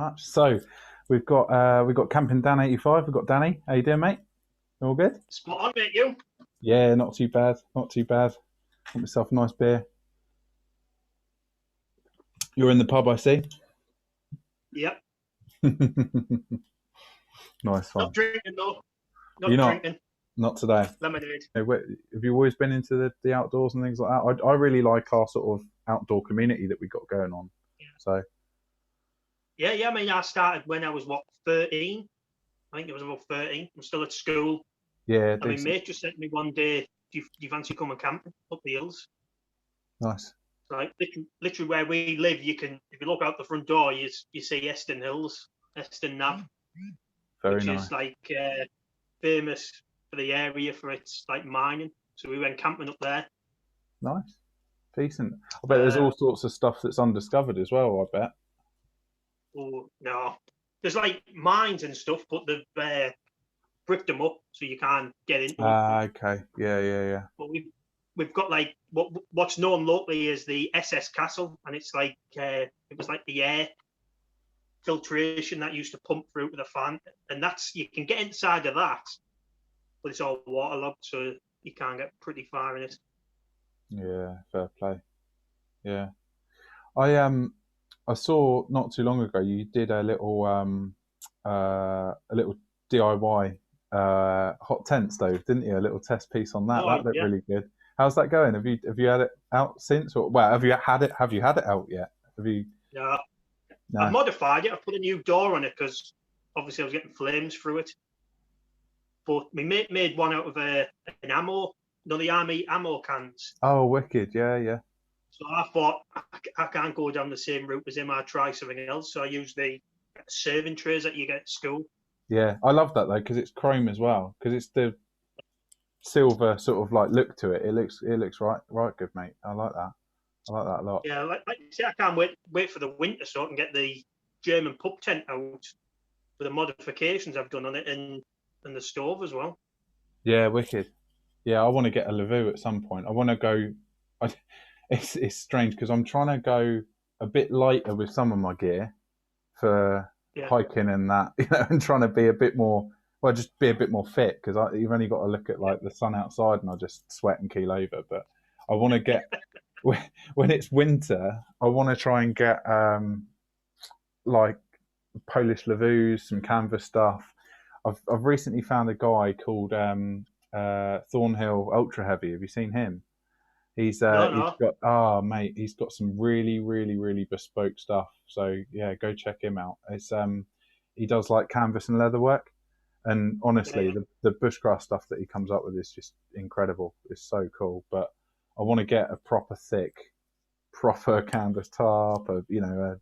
much. So we've got Camping Dan 85. We've got Danny. How you doing, mate? All good? Spot on, mate. You? Yeah, not too bad. Not too bad. Got myself a nice beer. You're in the pub, I see. Yep. Nice one. Not drinking though. You're not drinking. Not today. Lemonade. Have you always been into the outdoors and things like that? I really like our sort of outdoor community that we got going on. Yeah. So. Yeah. I mean, I started when I was 13. I think it was about 13. I'm still at school. Yeah. I mean, mate just said to me one day, "Do you fancy coming camping up the hills?" Nice. Like literally where we live, if you look out the front door, you see Eston Hills, Eston Nav, Very nice. Is like famous for the area for its like mining. So we went camping up there. Nice, decent. I bet there's all sorts of stuff that's undiscovered as well. I bet. Oh no, there's like mines and stuff, but they've bricked them up so you can't get into them. Okay. Yeah. But we've got like what's known locally as the SS Castle, and it's like it was like the air filtration that used to pump through with a fan, and you can get inside of that, but it's all waterlogged, so you can't get pretty far in it. Yeah, fair play. Yeah, I saw not too long ago you did a little DIY hot tent stove, didn't you? A little test piece on that. That looked really good. How's that going? Have you had it out since, or have you had it out yet? Have you? No. I modified it. I put a new door on it because obviously I was getting flames through it. But my mate made one out of an ammo, the army ammo cans. Oh, wicked! Yeah. So I thought I can't go down the same route as him. I'll try something else. So I used the serving trays that you get at school. Yeah, I love that though because it's chrome as well. Because it's the silver sort of like look to it. It looks right good, mate. I like that. I like that a lot. Yeah, like you say, I can't wait for the winter so I can get the German pub tent out with the modifications I've done on it and the stove as well. Yeah, wicked. Yeah, I want to get a Lavoo at some point. I want to go. It's strange because I'm trying to go a bit lighter with some of my gear for hiking and that, and trying to be a bit more. Well, just be a bit more fit because you've only got to look at like the sun outside and I just sweat and keel over. But I want to get. When it's winter, I want to try and get like Polish Lavoos, some canvas stuff. I've recently found a guy called Thornhill Ultra Heavy. Have you seen him? He's he's got some really bespoke stuff. So yeah, go check him out. It's he does like canvas and leather work, and honestly, the Bushcraft stuff that he comes up with is just incredible. It's so cool, but I want to get a proper canvas tarp, a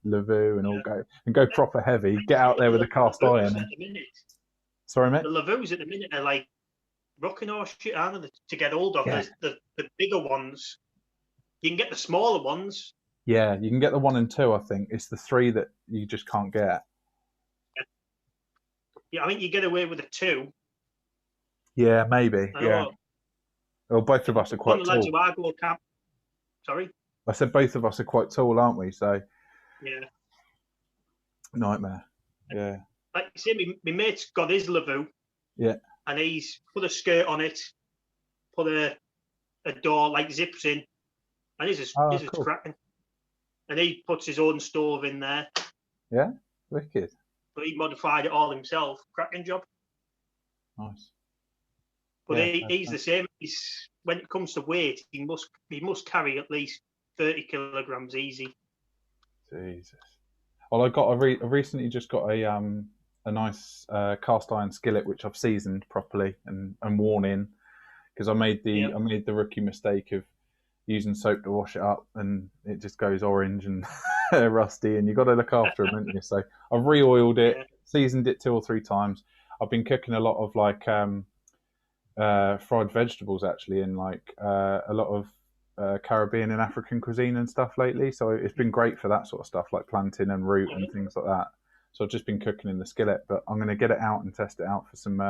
Lavoo, and go proper heavy. Get out there with a cast iron. Sorry, mate. The Lavoos at the minute are like rocking horse shit, aren't they? To get hold of the bigger ones, you can get the smaller ones. Yeah, you can get the 1 and 2. I think it's the 3 that you just can't get. Yeah, I think you get away with the 2. Yeah, maybe. Yeah. Well, both of us are quite tall. Sorry? I said both of us are quite tall, aren't we? So yeah, nightmare. Yeah. Like you say, my mate's got his Lavoo. Yeah. And he's put a skirt on it, put a door like zips in, and his is cracking. And he puts his own stove in there. Yeah, wicked. But he modified it all himself. Cracking job. Nice. But he's the same. When it comes to weight, he must carry at least 30 kilograms easy. Jesus. Well, I recently just got a nice cast iron skillet which I've seasoned properly and worn in because I made the rookie mistake of using soap to wash it up and it just goes orange and rusty, and you got to look after them, haven't you? So I've re-oiled it, seasoned it 2 or 3 times. I've been cooking a lot of like fried vegetables actually, and like a lot of Caribbean and African cuisine and stuff lately. So it's been great for that sort of stuff, like plantain and root and things like that. So I've just been cooking in the skillet, but I'm going to get it out and test it out for some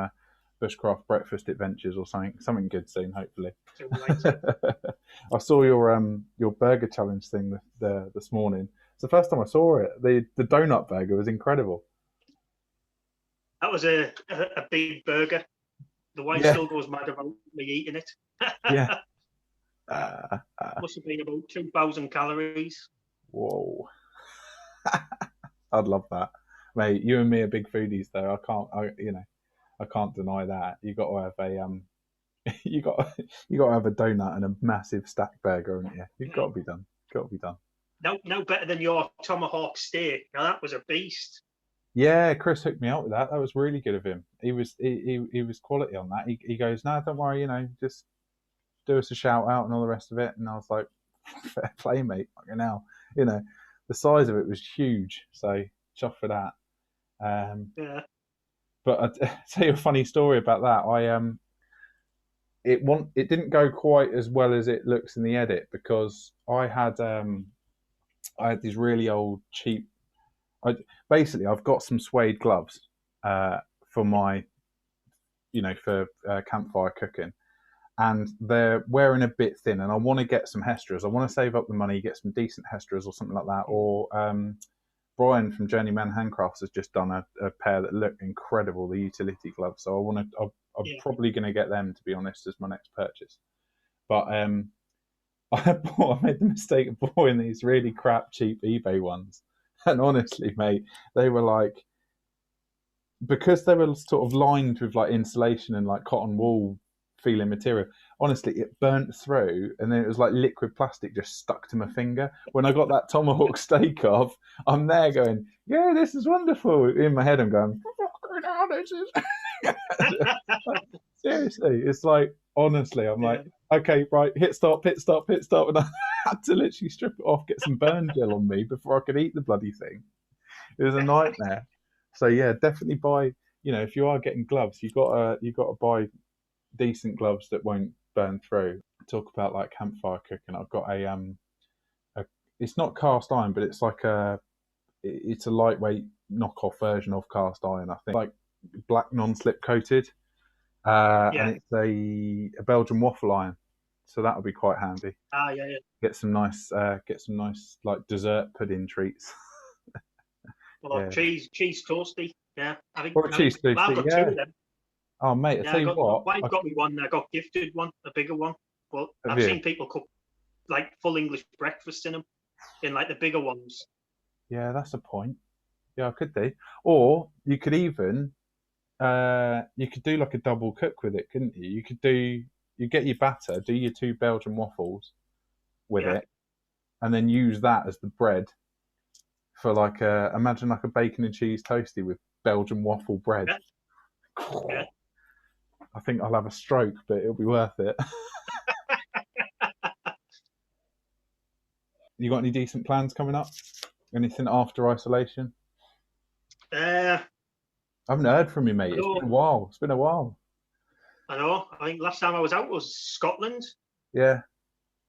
Bushcraft breakfast adventures or something good soon, hopefully. Right. I saw your burger challenge thing this morning. It's the first time I saw it. The donut burger was incredible. That was a big burger. The wife still goes mad about me eating it. Yeah. Must have been about 2,000 calories. Whoa. I'd love that, mate. You and me are big foodies, though. I can't deny that. You got to have a you got to have a donut and a massive stack burger, haven't you? You've got to be done. Got to be done. No better than your tomahawk steak. Now that was a beast. Yeah, Chris hooked me up with that. That was really good of him. He was quality on that. He goes, no, don't worry, just do us a shout out and all the rest of it. And I was like, fair play, mate. Fucking hell. The size of it was huge. So chuff for that. Yeah. But I'll tell you a funny story about that. It didn't go quite as well as it looks in the edit because I had these really old cheap. I've got some suede gloves for my, for campfire cooking, and they're wearing a bit thin. And I want to get some Hestras. I want to save up the money, get some decent Hestras or something like that. Or Brian from Journeyman Handcrafts has just done a pair that look incredible, the utility gloves. So I'm probably going to get them, to be honest, as my next purchase. But I made the mistake of buying these really crap, cheap eBay ones. And honestly, mate, they were like, because they were sort of lined with like insulation and like cotton wool feeling material, honestly, it burnt through, and then it was like liquid plastic just stuck to my finger. When I got that tomahawk steak off, I'm there going, yeah, this is wonderful. In my head, I'm going, this is... Seriously, it's like, honestly, I'm like, okay, right, hit stop. And I had to literally strip it off, get some burn gel on me before I could eat the bloody thing. It was a nightmare. So yeah, definitely buy, if you are getting gloves, you got to buy decent gloves that won't burn through. Talk about like campfire cooking. I've got it's not cast iron, but it's like it's a lightweight knockoff version of cast iron, I think, like black non-slip coated. And it's a Belgian waffle iron, so that'll be quite handy. Yeah. Get some nice like dessert pudding treats. Or cheese toasty. Yeah, I think. Cheese toasty. I've got two of them. Oh mate, I tell you what. I've got me one. I got gifted one, a bigger one. But I've seen people cook like full English breakfast in them, in like the bigger ones. Yeah, that's a point. Yeah, I could do. Or you could even. You could do like a double cook with it, couldn't you? You get your batter, do your 2 Belgian waffles with it, and then use that as the bread for like imagine like a bacon and cheese toasty with Belgian waffle bread. Yeah. I think I'll have a stroke, but it'll be worth it. You got any decent plans coming up? Anything after isolation? I haven't heard from you, mate. It's been a while. I know. I think last time I was out was Scotland. Yeah.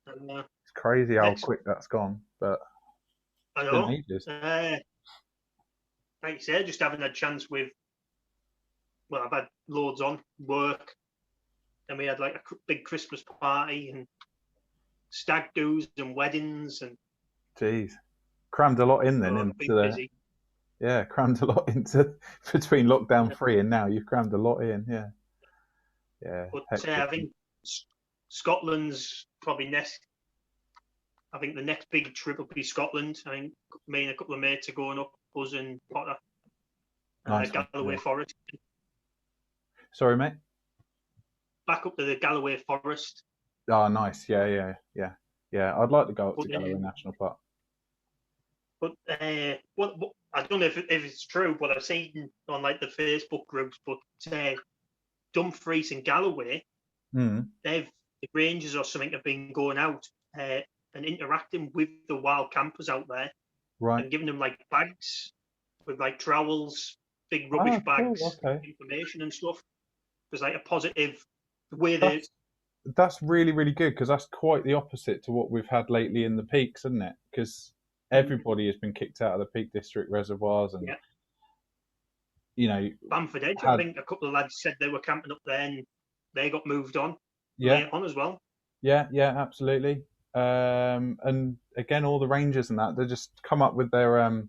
And, it's crazy how quick that's gone, but I know. Like you said, just having a chance with. Well, I've had loads on work, and we had like a big Christmas party and stag do's and weddings and. Jeez, crammed a lot in then into the. Busy. Yeah, crammed a lot into between lockdown 3 and now. You've crammed a lot in, yeah. But I think Scotland's probably next. I think the next big trip will be Scotland. I think me and a couple of mates are going up, Buzz and Potter, nice Galloway Forest. Sorry, mate? Back up to the Galloway Forest. Oh, nice. Yeah. I'd like to go up to Galloway National Park. But what I don't know if it's true, but I've seen on like the Facebook groups. But Dumfries and Galloway, the rangers or something have been going out and interacting with the wild campers out there, right? And giving them like bags with like trowels, big rubbish bags, information and stuff. There's like a positive way that's really, really good because that's quite the opposite to what we've had lately in the peaks, isn't it? Because everybody has been kicked out of the Peak District reservoirs, and you know, Bamford Edge, I think a couple of lads said they were camping up there and they got moved on later on as well. Yeah, absolutely. And again, all the rangers and that, they just come up with their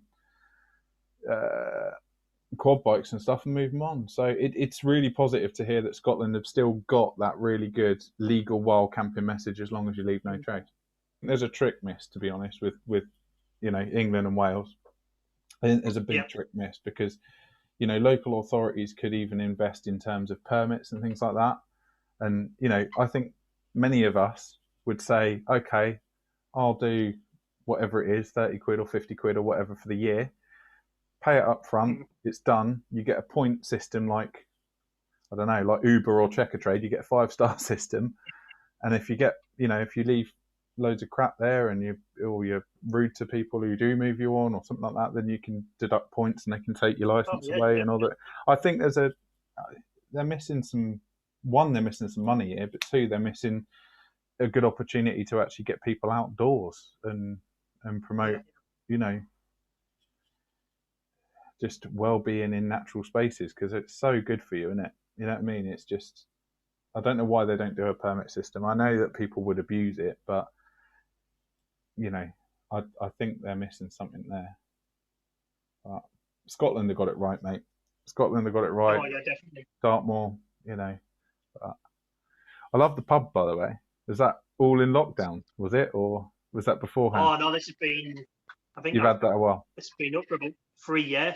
quad bikes and stuff and move them on. So it's really positive to hear that Scotland have still got that really good legal wild camping message, as long as you leave no trace. There's a trick missed, to be honest, with England and Wales. I think there's a big trick missed because local authorities could even invest in terms of permits and things like that. And I think many of us would say, okay, I'll do whatever it is, 30 quid or 50 quid or whatever for the year, pay it up front, it's done. You get a point system like, I don't know, like Uber or Checkatrade, you get a 5-star system. And if you get, if you leave loads of crap there and you're rude to people who do move you on or something like that, then you can deduct points and they can take your license away and all that. I think they're missing some money here, but 2, they're missing a good opportunity to actually get people outdoors and promote, just well-being in natural spaces, because it's so good for you, isn't it? You know what I mean? It's just, I don't know why they don't do a permit system. I know that people would abuse it, but I think they're missing something there. But Scotland have got it right, mate. Scotland have got it right. Oh yeah, definitely. Dartmoor, But I love the pub, by the way. Is that all in lockdown? Was it, or was that beforehand? Oh no, this has been. I think you've had that a while. It's been up for about 4 years.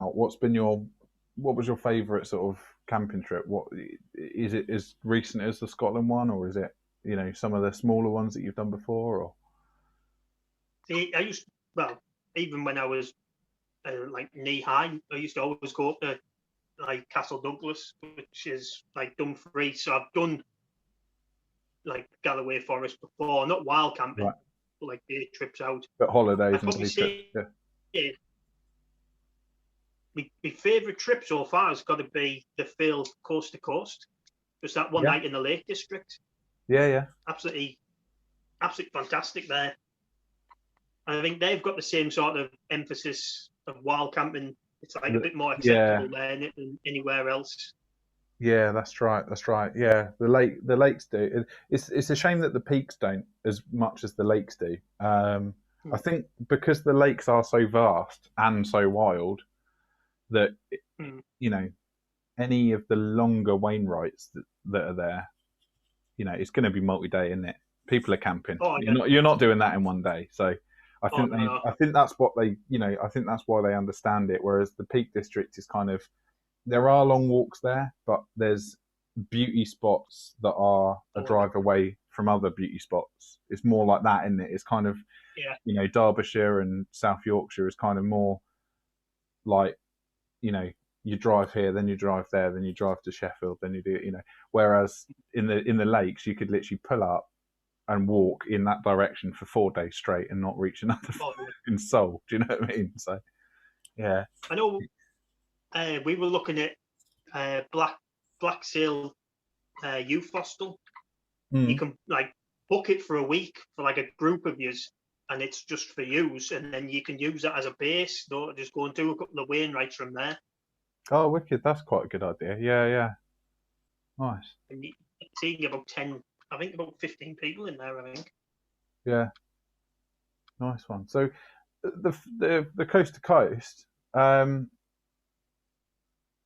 Oh, what was your favourite sort of camping trip? What is it? As recent as the Scotland one, or is it some of the smaller ones that you've done before? Or see, even when I was like knee high, I used to always go up to like Castle Douglas, which is like Dumfries. So I've done like Galloway Forest before, not wild camping, right, but like day trips out. But holidays and day trips. Yeah. My favourite trip so far has got to be the Field Coast to Coast. Just that one night in the Lake District. Yeah. Absolutely fantastic there. And I think they've got the same sort of emphasis of wild camping. It's like a bit more acceptable there than anywhere else. Yeah, that's right. Yeah, the lakes do. It's a shame that the peaks don't as much as the lakes do. I think because the lakes are so vast and so wild that any of the longer Wainwrights that are there, it's going to be multi-day, isn't it? People are camping. Oh, yeah. You're not doing that in one day. So I think that's what they, I think that's why they understand it. Whereas the Peak District is kind of, there are long walks there, but there's beauty spots that are a drive away from other beauty spots. It's more like that, isn't it? It's kind of, Derbyshire and South Yorkshire is kind of more like, you drive here, then you drive there, then you drive to Sheffield, then you do, whereas in the lakes, you could literally pull up and walk in that direction for 4 days straight and not reach another in Seoul. Do you know what I mean? So, yeah. I know we were looking at Black Sail Youth Hostel. You can like book it for a week for like a group of yous, and it's just for yous, and then you can use that as a base. Just go and do a couple of Wainwrights from there. Oh, wicked! That's quite a good idea. Yeah. Nice. And it's eating about 10. I think about 15 people in there. I think. Yeah. Nice one. So, the coast to coast.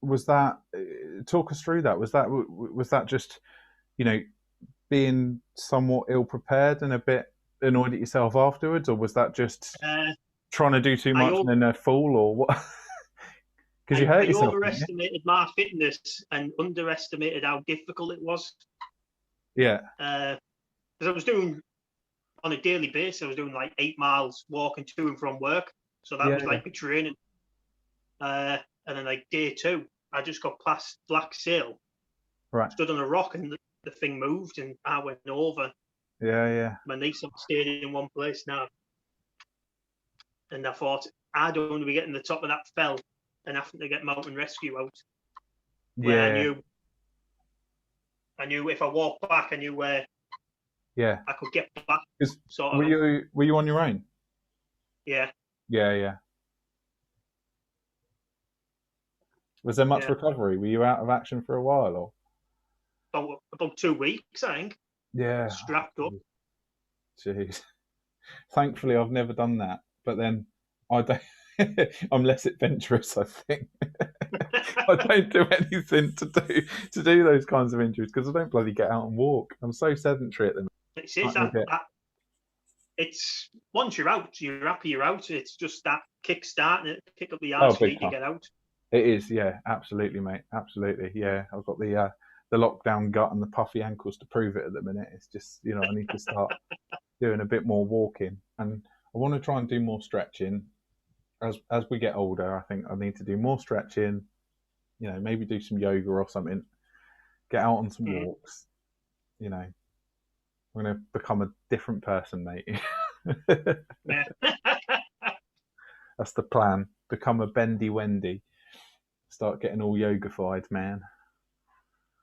Was that? Talk us through that. Was that just, being somewhat ill prepared and a bit annoyed at yourself afterwards, or was that just trying to do too much and then a fall, or what? Because you hurt yourself. I overestimated my fitness and underestimated how difficult it was. Yeah. Because I was doing, on a daily basis, I was doing like 8 miles walking to and from work. So that was like my training. And then like day 2, I just got past Black Sail. Right. Stood on a rock and the thing moved and I went over. Yeah. My knees stayed in one place now. And I thought, I don't want to be getting to the top of that fell and having to get mountain rescue out. Where I knew if I walked back, I knew where I could get back. Were you on your own? Yeah. Yeah. Was there much Yeah. recovery? Were you out of action for a while, or? About 2 weeks, I think. Yeah. Strapped up. Jeez. Thankfully, I've never done that. But then I don't. I'm less adventurous, I think. I don't do anything to do those kinds of injuries because I don't bloody get out and walk. I'm so sedentary at the moment. It's once you're out, you're happy you're out. It's just that kick starting it, kick up the Oh, arse big feet time. to get out. It is, yeah, absolutely, mate, absolutely, yeah. I've got the lockdown gut and the puffy ankles to prove it at the minute. It's just, you know, I need to start doing a bit more walking, and I want to try and do more stretching. As we get older, I think I need to do more stretching. You know, maybe do some yoga or something. Get out on some walks. You know, I'm going to become a different person, mate. Yeah. That's the plan. Become a bendy Wendy. Start getting all yoga-fied, man.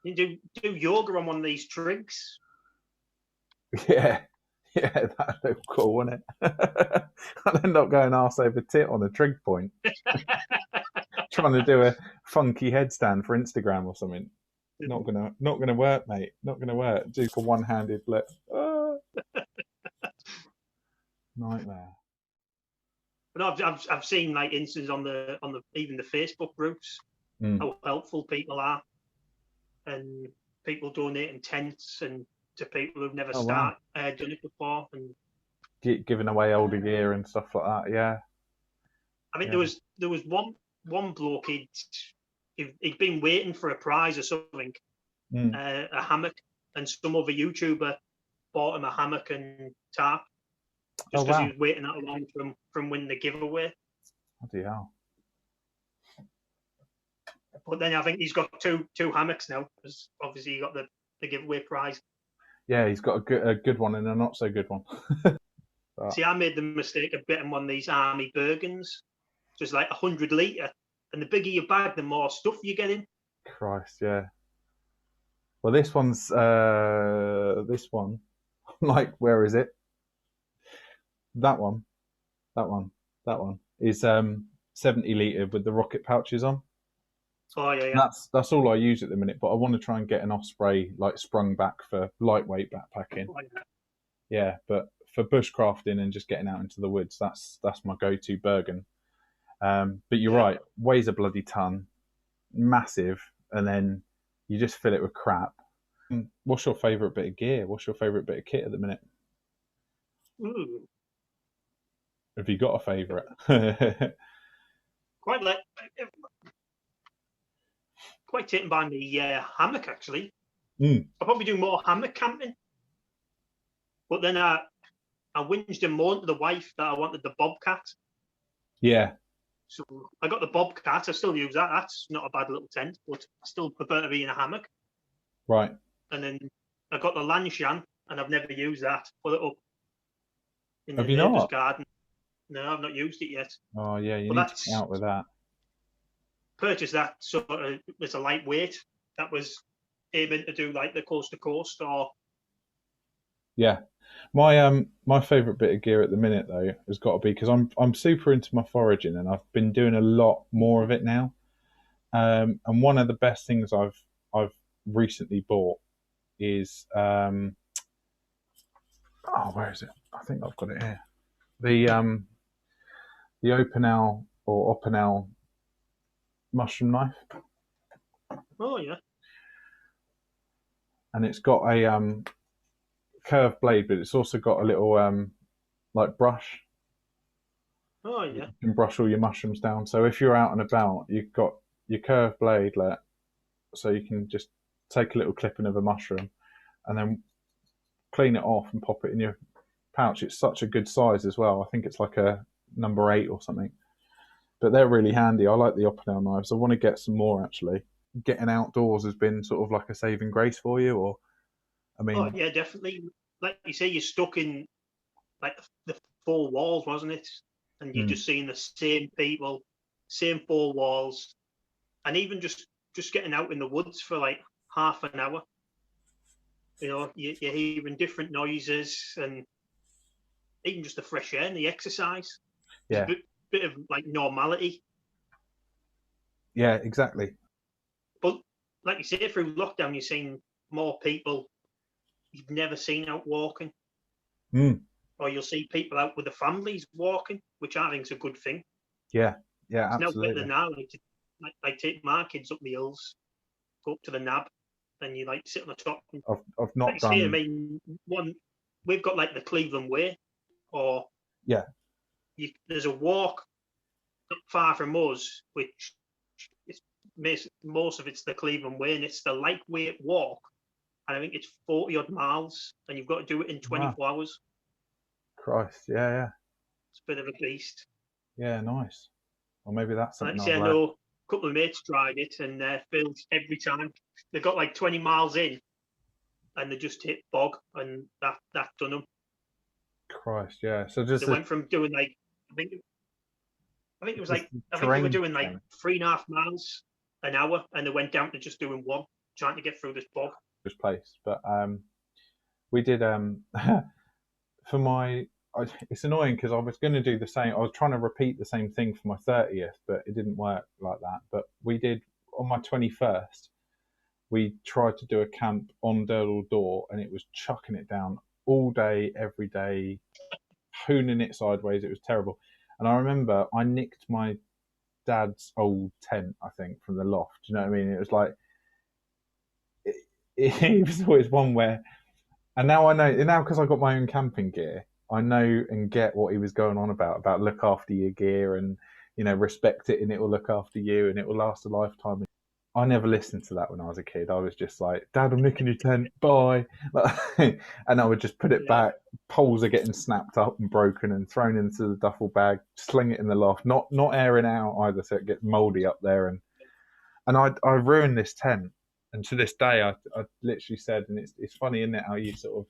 You do yoga on one of these trigs. Yeah, that'd look cool, wouldn't it? I'd end up going arse over tit on a trig point. Trying to do a funky headstand for Instagram or something. Not gonna work, mate. Not gonna work. Do for one-handed lift. Nightmare. But I've seen like instances on the even the Facebook groups how helpful people are, and people donating tents and to people who've never done it before, and giving away older gear and stuff like that. Yeah. I think there was one bloke he'd been waiting for a prize or something, a hammock, and some other YouTuber bought him a hammock and tarp just because he was waiting that long from winning the giveaway. Bloody hell. But then I think he's got two hammocks now because obviously he got the giveaway prize. Yeah, he's got a good one and a not so good one. See, I made the mistake of betting one of these Army Bergens, just like 100 litre, and the bigger your bag, the more stuff you get in. Christ, yeah. Well, this one's this one. Like, where is it? That one is 70 litre with the rocket pouches on. Oh yeah. That's all I use at the minute, but I want to try and get an Osprey like sprung back for lightweight backpacking. Oh, yeah. Yeah, but for bushcrafting and just getting out into the woods, that's my go-to Bergen. But you're right, weighs a bloody ton, massive, and then you just fill it with crap. What's your favourite bit of gear? What's your favourite bit of kit at the minute? Ooh. Have you got a favourite? Quite taken by me hammock, actually. I'll probably do more hammock camping. But then I whinged and moaned to the wife that I wanted the Bobcat. Yeah. So I got the Bobcat. I still use that. That's not a bad little tent, but I still prefer to be in a hammock. Right. And then I got the Lanshan, and I've never used that. Put it up in the neighbour's garden. No, I've not used it yet. Oh, yeah, you need to get out with that. Purchased that sort of as a lightweight. That was aiming to do like the coast to coast or. Yeah. My favourite bit of gear at the minute though has got to be because I'm super into my foraging and I've been doing a lot more of it now. And one of the best things I've recently bought is where is it? I think I've got it here. The Opinel or Opinel mushroom knife. Oh yeah. And it's got a curved blade, but it's also got a little like brush. Oh yeah. You can brush all your mushrooms down. So if you're out and about, you've got your curved blade, so you can just take a little clipping of a mushroom and then clean it off and pop it in your pouch. It's such a good size as well. I think it's like a number 8 or something. But they're really handy. I like the Opinel knives. I want to get some more actually. Getting outdoors has been sort of like a saving grace for you, or I mean. Oh yeah, definitely. Like you say, you're stuck in like the 4 walls, wasn't it? And you're just seeing the same people, same 4 walls, and even just getting out in the woods for like half an hour. You know, you're hearing different noises and even just the fresh air and the exercise. Yeah. Bit of like normality. Yeah, exactly. But like you say, through lockdown, you're seeing more people you've never seen out walking, or you'll see people out with the families walking, which I think is a good thing. Yeah, yeah, It's now better absolutely. than now. Like take my kids up the hills, go up to the nab, and you like sit on the top. And, I've like not you say, I done. mean, we've got like the Cleveland Way, or Yeah, there's a walk not far from us, which is most of it's the Cleveland Way, and it's the lightweight walk. And I think it's 40 odd miles, and you've got to do it in wow, 24 hours. Christ, yeah, yeah, It's a bit of a beast. yeah, nice. Well, maybe that's Like I something say, I'll I learn. know a couple of mates tried it, and they're filled every time. They got like 20 miles in, and they just hit bog, and that done them. Christ, yeah. So They went from doing like I think it was just like the I think they were terrain doing like change. 3.5 miles an hour, and they went down to just doing one, trying to get through this bog. This place, but we did for my. It's annoying because I was going to do the same. I was trying to repeat the same thing for my 30th, but it didn't work like that. But we did on my 21st. We tried to do a camp on Durdle Door, and it was chucking it down all day, every day, hooning it sideways. It was terrible. And I remember I nicked my dad's old tent, I think, from the loft. You know what I mean? It was like it was always one where, and now I know now because I got my own camping gear. I know and get what he was going on about look after your gear and respect it and it will look after you and it will last a lifetime. I never listened to that when I was a kid. I was just like, Dad, I'm nicking your tent, bye. And I would just put it Yeah, back. Poles are getting snapped up and broken and thrown into the duffel bag, sling it in the loft, not airing out either, so it gets mouldy up there. And I ruined this tent. And to this day, I literally said, and it's funny, isn't it, how you sort of,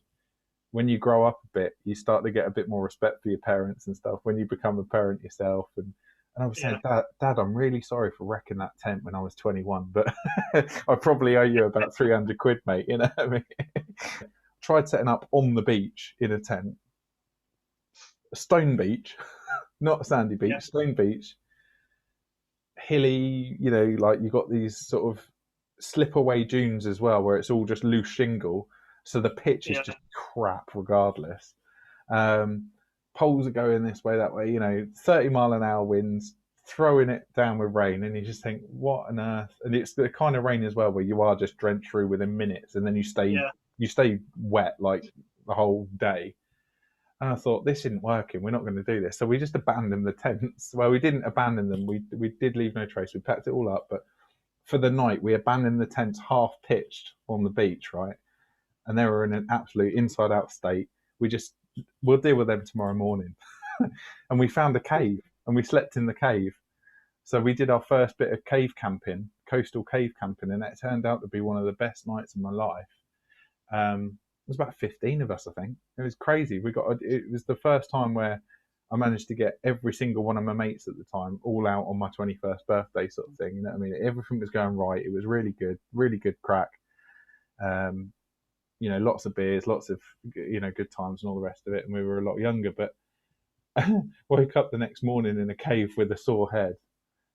when you grow up a bit, you start to get a bit more respect for your parents and stuff when you become a parent yourself. And I was saying, yeah, Dad, I'm really sorry for wrecking that tent when I was 21, but I probably owe you about 300 quid, mate. You know what I mean? Tried setting up on the beach in a tent, a stone beach, not a sandy yeah, beach, stone beach, hilly, like you got these sort of slip away dunes as well, where it's all just loose shingle. So the pitch is yeah, just crap regardless. Um, Poles are going this way, that way, 30-mile-an-hour winds, throwing it down with rain, and you just think, what on earth? And it's the kind of rain as well where you are just drenched through within minutes, and then yeah, you stay wet like the whole day. And I thought, this isn't working. We're not going to do this. So we just abandoned the tents. Well, we didn't abandon them. We did leave no trace. We packed it all up, but for the night, we abandoned the tents half pitched on the beach, right? And they were in an absolute inside out state. We'll deal with them tomorrow morning. And we found a cave and we slept in the cave. So we did our first bit of cave camping, coastal cave camping, and it turned out to be one of the best nights of my life. It was about 15 of us, I think. It was crazy. It was the first time where I managed to get every single one of my mates at the time all out on my 21st birthday, sort of thing. You know what I mean? Everything was going right. It was really good crack. Um, lots of beers, lots of good times and all the rest of it. And we were a lot younger, but woke up the next morning in a cave with a sore head,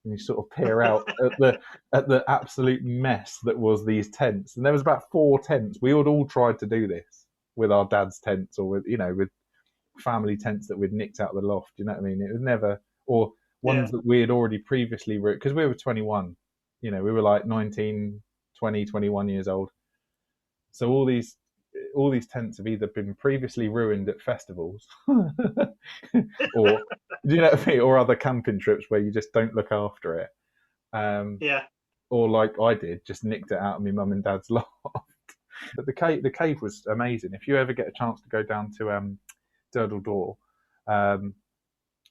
and you sort of peer out at the absolute mess that was these tents. And there was about 4 tents. We had all tried to do this with our dad's tents or with family tents that we'd nicked out of the loft. You know what I mean? It was never, or yeah. ones that we had already previously, because we were 21. We were like 19, 20, 21 years old. So all these tents have either been previously ruined at festivals, or do you know what I mean, or other camping trips where you just don't look after it, Yeah. or like I did, just nicked it out of my mum and dad's loft. But the cave was amazing. If you ever get a chance to go down to Durdle Door,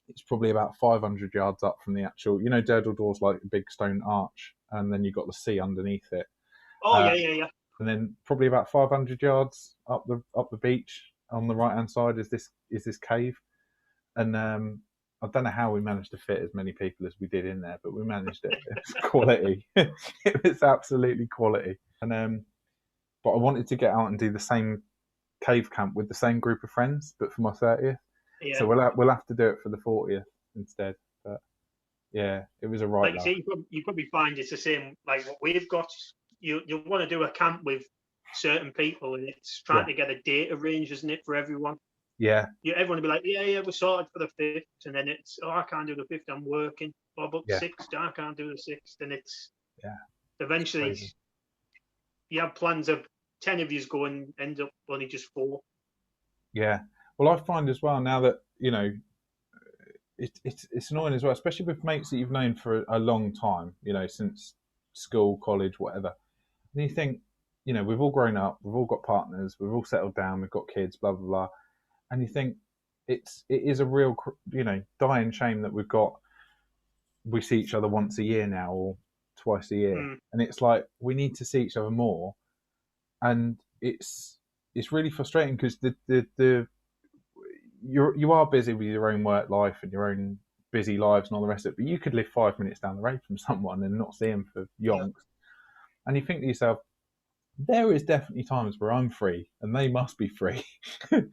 it's probably about 500 yards up from the actual. Durdle Door's like a big stone arch, and then you've got the sea underneath it. Oh, Uh, yeah, yeah, yeah. and then probably about 500 yards up the beach on the right hand side is this cave, and I don't know how we managed to fit as many people as we did in there, but we managed it. It was quality. It was absolutely quality. And but I wanted to get out and do the same cave camp with the same group of friends, but for my 30th. Yeah. So we'll have to do it for the 40th instead. But yeah, was a right like laugh. you probably find it's the same like what we've got. You want to do a camp with certain people, and it's trying to get a date arranged, isn't it, for everyone? Yeah. Everyone will be like, yeah, we're sorted for the 5th, and then it's, I can't do the 5th, I'm working. Or about 6th, I can't do the 6th, and it's eventually you have plans of 10 of yous go and end up only just 4. Yeah. Well, I find as well now that, you know, it's annoying as well, especially with mates that you've known for a long time, you know, since school, college, whatever. And you think, you know, we've all grown up, we've all got partners, we've all settled down, we've got kids, blah, blah, blah. And you think it is a real, you know, dying shame that we see each other once a year now or twice a year. And it's like, we need to see each other more. And it's really frustrating because you are busy with your own work life and your own busy lives and all the rest of it, but you could live 5 minutes down the road from someone and not see them for yonks. And you think to yourself, there is definitely times where I'm free and they must be free. But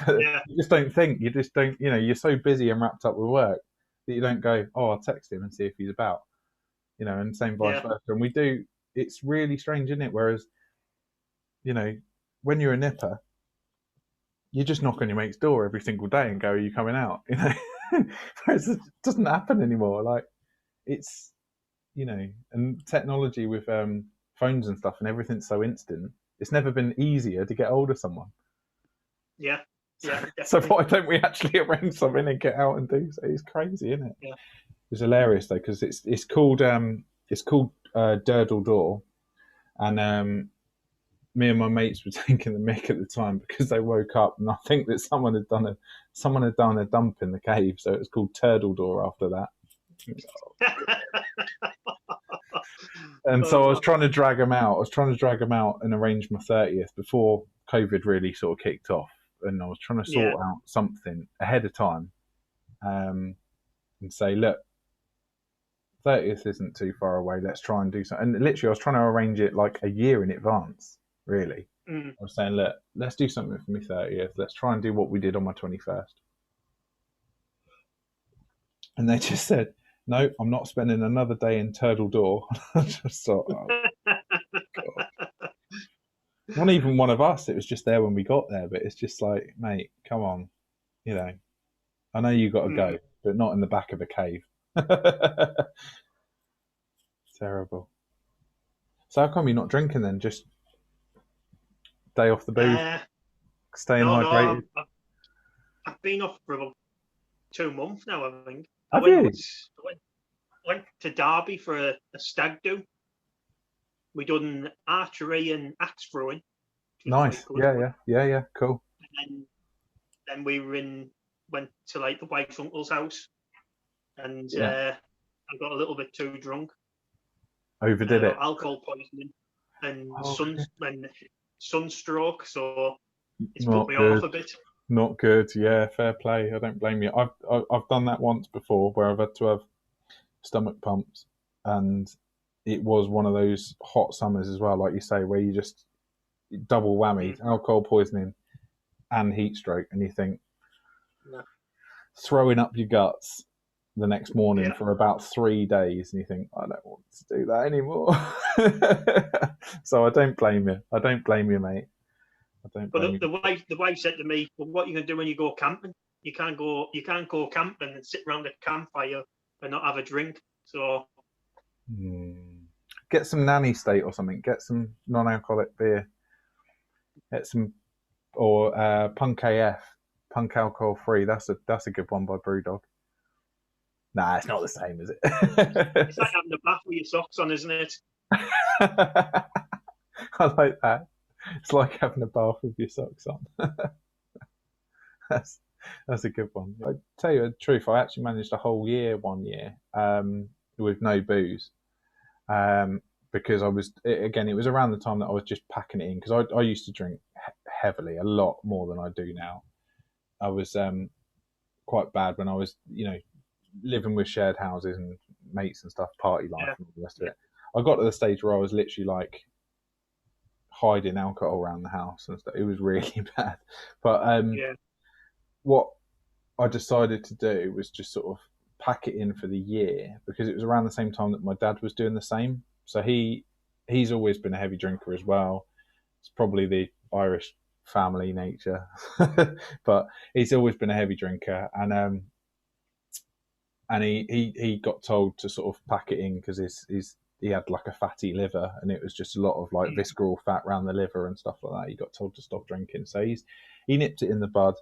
you just don't think, you know, you're so busy and wrapped up with work that you don't go, oh, I'll text him and see if he's about, you know, and same vice versa. And we do, it's really strange, isn't it? Whereas, you know, when you're a nipper, you just knock on your mate's door every single day and go, are you coming out? You know, whereas it doesn't happen anymore. Like, it's, you know, and technology with phones and stuff and everything's so instant, it's never been easier to get hold of someone. Yeah. So why don't we actually arrange something and get out and do so? It's crazy, isn't it? Yeah. It's hilarious though, because it's called TURDLE door, and me and my mates were taking the mick at the time because they woke up and I think that someone had done a dump in the cave, so it was called TURDLE door after that. And so I was trying to drag them out. And arrange my 30th before COVID really sort of kicked off. And I was trying to sort out something ahead of time, and say, look, 30th isn't too far away. Let's try and do something. And literally, I was trying to arrange it like a year in advance. Really, I was saying, look, let's do something for my 30th. Let's try and do what we did on my 21st. And they just said, no, I'm not spending another day in TURDLE door. I just thought, oh, God. Not even one of us. It was just there when we got there. But it's just like, mate, come on. You know, I know you got to go, but not in the back of a cave. Terrible. So how come you're not drinking then? Just day off the booze, staying hydrated? No, I've been off for about 2 months now, I think. I went to Derby for a stag do. We done archery and axe throwing. Nice. Yeah. Cool. And then we went to like the wife's uncle's house, and I got a little bit too drunk. Overdid it. Alcohol poisoning and sunstroke, so it's Not put me good. off a bit. Not good. Yeah, fair play. I don't blame you. I've done that once before where I've had to have stomach pumps, and it was one of those hot summers as well, like you say, where you just double whammy, alcohol poisoning and heat stroke, and you think throwing up your guts the next morning for about 3 days, and you think, I don't want to do that anymore. So I don't blame you. I don't blame you, mate. But the wife said to me, well, what are you going to do when you go camping? You can't go camping and sit around a campfire and not have a drink. So get some nanny state or something. Get some non-alcoholic beer. Get some Punk AF, Punk Alcohol Free. That's a good one by Brewdog. Nah, it's not the same, is it? It's like having a bath with your socks on, isn't it? I like that. It's like having a bath with your socks on. That's a good one. I tell you the truth, I actually managed a whole year one year with no booze, because it was around the time that I was just packing it in, because I used to drink heavily, a lot more than I do now. I was quite bad when I was, you know, living with shared houses and mates and stuff, party life and all the rest of it. I got to the stage where I was literally like hiding alcohol around the house and stuff. It was really bad. But what I decided to do was just sort of pack it in for the year because it was around the same time that my dad was doing the same. So he's always been a heavy drinker as well. It's probably the Irish family nature, but he's always been a heavy drinker, and he got told to sort of pack it in because he had like a fatty liver, and it was just a lot of like visceral fat around the liver and stuff like that. He got told to stop drinking, so he nipped it in the bud.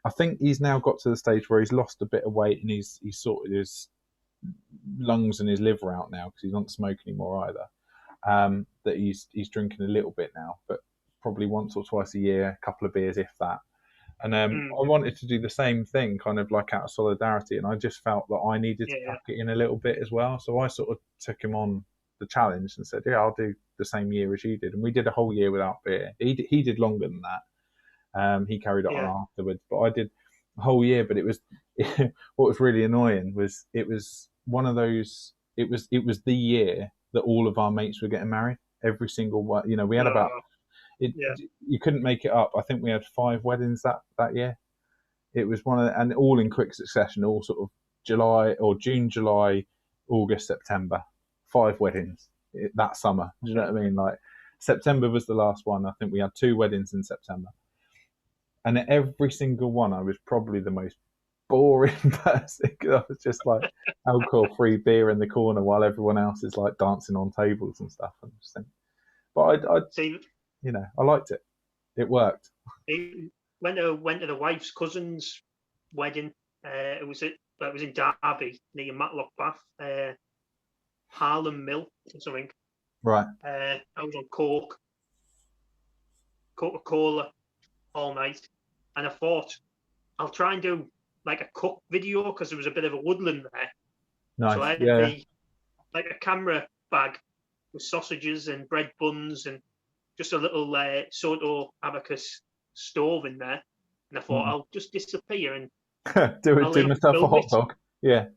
I think he's now got to the stage where he's lost a bit of weight and he's sorted his lungs and his liver out now because he's not smoking anymore either. That he's drinking a little bit now, but probably once or twice a year, a couple of beers, if that. And I wanted to do the same thing, kind of like out of solidarity, and I just felt that I needed to pack it in a little bit as well. So I sort of took him on the challenge and said, yeah, I'll do the same year as you did. And we did a whole year without beer. He did longer than that. He carried it on afterwards, but I did a whole year. But it was what was really annoying was it was one of those. It was the year that all of our mates were getting married. Every single one. You know, we had about. You couldn't make it up. I think we had 5 weddings that year. It was one of and all in quick succession, all sort of June, July, August, September. 5 weddings that summer. Do you know what I mean? Like September was the last one. I think we had 2 weddings in September. And at every single one, I was probably the most boring person. I was just like alcohol-free beer in the corner while everyone else is like dancing on tables and stuff. And just think, but I you know, I liked it. It worked. Went to the wife's cousin's wedding. It was in Derby near Matlock Bath, Harlem Mill or something. Right. I was on Coca-Cola all night, and I thought I'll try and do like a cook video because there was a bit of a woodland there. Nice. So I had like a camera bag with sausages and bread buns and just a little Soto Abacus stove in there, and I thought I'll just disappear and do myself a hot dog. Yeah.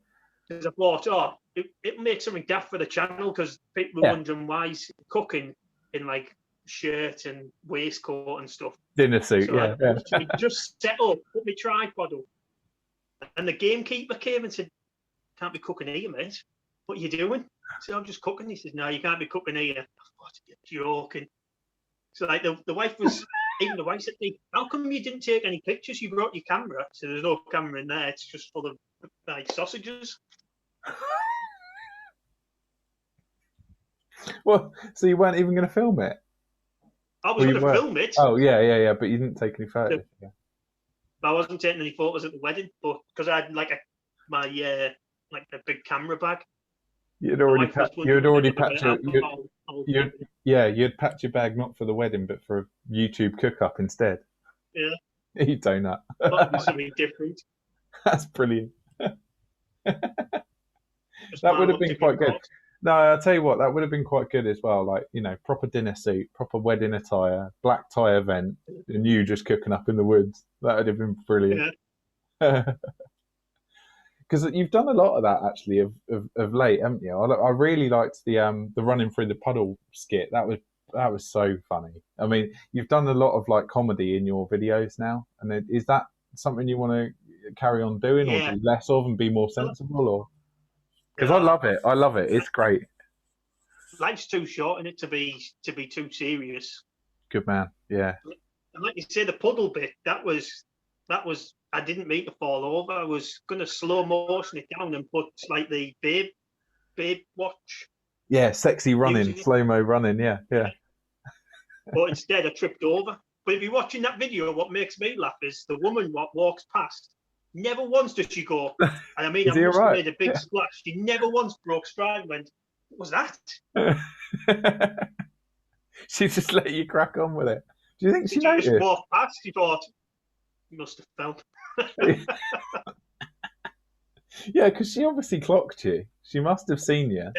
Because I thought, it'll make something daft for the channel because people are wondering why he's cooking in like shirt and waistcoat and stuff. Dinner suit, so I just set up, put my tripod up, and the gamekeeper came and said, "Can't be cooking here, mate. What are you doing?" I said, "I'm just cooking." He says, "No, you can't be cooking here." I thought, "You're joking." So like the wife was, even the wife said to me, "How come you didn't take any pictures? You brought your camera." So there's no camera in there. It's just full of like sausages. Well, so you weren't even going to film it? I was going to film it. Oh, yeah, but you didn't take any photos. No. I wasn't taking any photos at the wedding, but because I had like my big camera bag. You'd already packed your bag not for the wedding but for a YouTube cook-up instead. Yeah. You donut. That'd be something different. That's brilliant. That would have been quite good. No, I'll tell you what, that would have been quite good as well. Like, you know, proper dinner suit, proper wedding attire, black tie event, and you just cooking up in the woods. That would have been brilliant. Yeah. Because you've done a lot of that actually of late, haven't you? I really liked the running through the puddle skit. That was so funny. I mean, you've done a lot of like comedy in your videos now, and is that something you want to carry on doing, or do less of and be more sensible, or? Because I love it. It's great. Life's too short in it to be too serious. Good man. Yeah. And like you say, the puddle bit that was. I didn't mean to fall over. I was going to slow motion it down and put like the babe watch. Yeah, sexy running, slow mo running. Yeah. But instead, I tripped over. But if you're watching that video, what makes me laugh is the woman walks past. Never once does she go, and I mean, I must have made a big splash. She never once broke stride and went, "What was that?" She just let you crack on with it. Do you think she noticed? Just walked past. She thought, "You must have felt." Yeah, because she obviously clocked you. She must have seen you.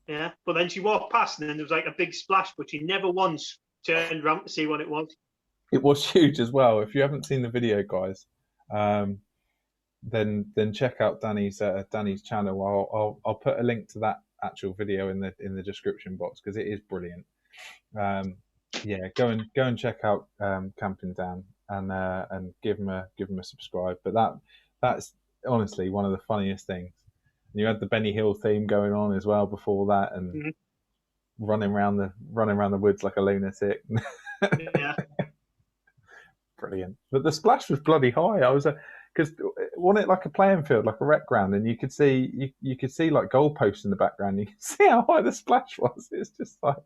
Yeah. But then she walked past, and then there was like a big splash, but she never once turned around to see what it was. It was huge as well. If you haven't seen the video, guys, then check out Danny's channel. I'll put a link to that actual video in the description box because it is brilliant. Yeah, go and check out Camping Dan and give him a subscribe. But honestly one of the funniest things. And you had the Benny Hill theme going on as well before that, and running around the woods like a lunatic. Yeah. Brilliant. But the splash was bloody high. I was because wasn't it like a playing field, like a rec ground, and you could see like goalposts in the background. You could see how high the splash was. It's just like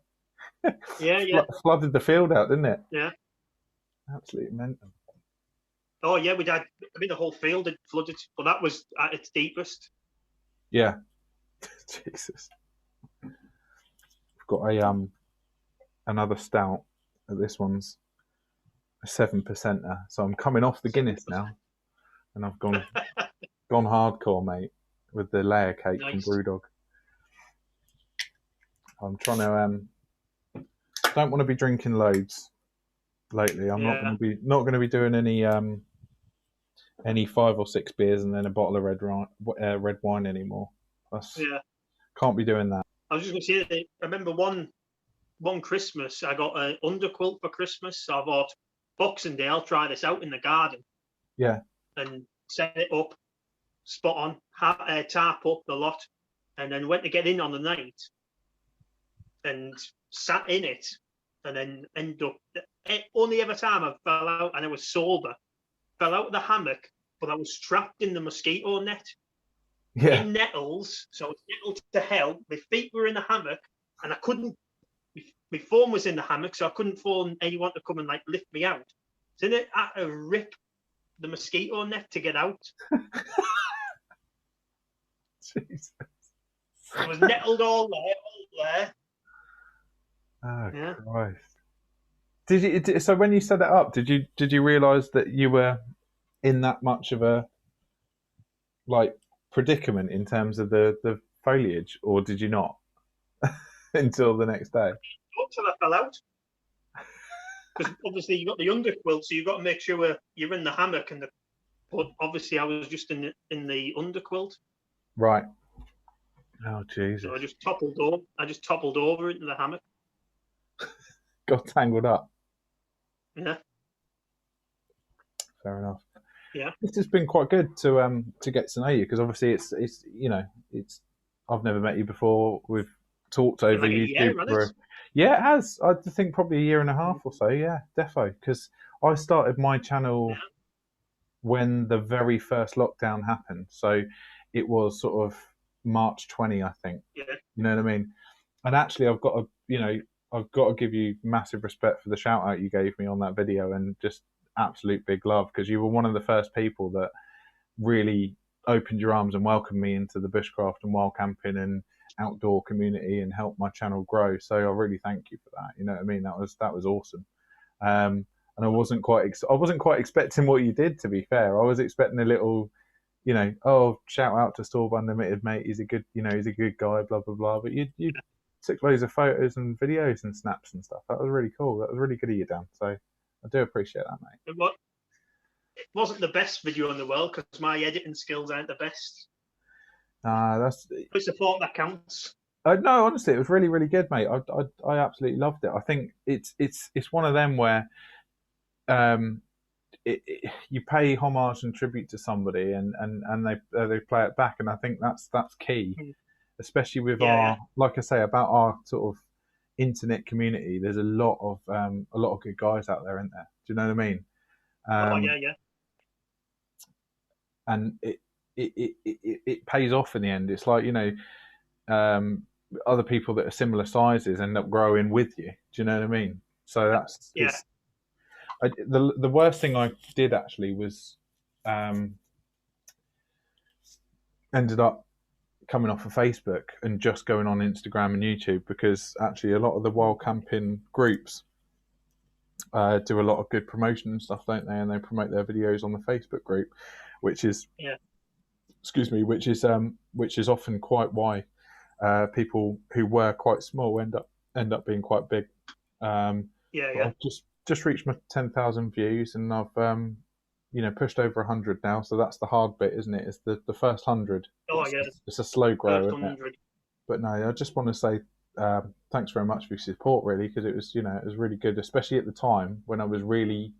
flooded the field out, didn't it? Yeah. Absolutely mental. Oh yeah, we had. I mean, the whole field had flooded, but that was at its deepest. Yeah. Jesus. We've got a another stout. This one's a 7%er, so I'm coming off the Guinness now, and I've gone hardcore, mate, with the layer cake from Brewdog. I'm trying to don't want to be drinking loads lately. I'm not going to be doing any 5 or 6 beers and then a bottle of red wine anymore. Can't be doing that. I was just going to say, I remember one Christmas I got an underquilt for Christmas. So I thought, Boxing Day, I'll try this out in the garden. Yeah. And set it up, spot on, tarp up the lot, and then went to get in on the night and sat in it, and then ended up, only ever time I fell out, and I was sober, fell out of the hammock, but I was trapped in the mosquito net. Yeah. In nettles, so I was nettled to hell. My feet were in the hammock, and I couldn't, my phone was in the hammock, so I couldn't phone anyone to come and like lift me out. So then I had to rip the mosquito net to get out. Jesus. I was nettled all there. Oh, yeah. Christ. So when you set it up, did you realise that you were in that much of a predicament in terms of the foliage, or did you not until the next day? Until I fell out. Because obviously you got the underquilt, so you've got to make sure you're in the hammock, but obviously I was just in the underquilt. Right. Oh Jesus! So I just toppled over into the hammock. Got tangled up. Yeah. Fair enough. Yeah. This has been quite good to get to know you, because obviously it's I've never met you before. We've talked over YouTube it has. I think probably a year and a half or so. Yeah, defo. Because I started my channel when the very first lockdown happened. So it was sort of March 20, I think. Yeah. You know what I mean? And actually, I've got to give you massive respect for the shout out you gave me on that video, and just absolute big love, because you were one of the first people that really opened your arms and welcomed me into the bushcraft and wild camping and outdoor community and helped my channel grow. So I really thank you for that. You know what I mean? That was awesome. And I wasn't quite expecting what you did, to be fair. I was expecting a little, shout out to Storb Unlimited, mate. He's a good guy, blah blah blah. But you took loads of photos and videos and snaps and stuff. That was really cool. That was really good of you, Dan. So I do appreciate that, mate. It wasn't the best video in the world because my editing skills aren't the best. It's the thought that counts. No, honestly, it was really, really good, mate. I absolutely loved it. I think it's one of them where you pay homage and tribute to somebody, and they play it back, and I think that's key, especially with like I say, about our sort of internet community. There's a lot of good guys out there, isn't there? Do you know what I mean? Yeah. And it pays off in the end. It's like, other people that are similar sizes end up growing with you. Do you know what I mean? So that's the worst thing I did actually was ended up coming off of Facebook and just going on Instagram and YouTube, because actually a lot of the wild camping groups do a lot of good promotion and stuff, don't they? And they promote their videos on the Facebook group, which is which is often quite why people who were quite small end up being quite big. I've just reached my 10,000 views, and I've pushed over 100 now. So that's the hard bit, isn't it? It's the first 100. It's a slow grow, isn't it? But no, I just want to say thanks very much for your support, really, because it was really good, especially at the time when I was really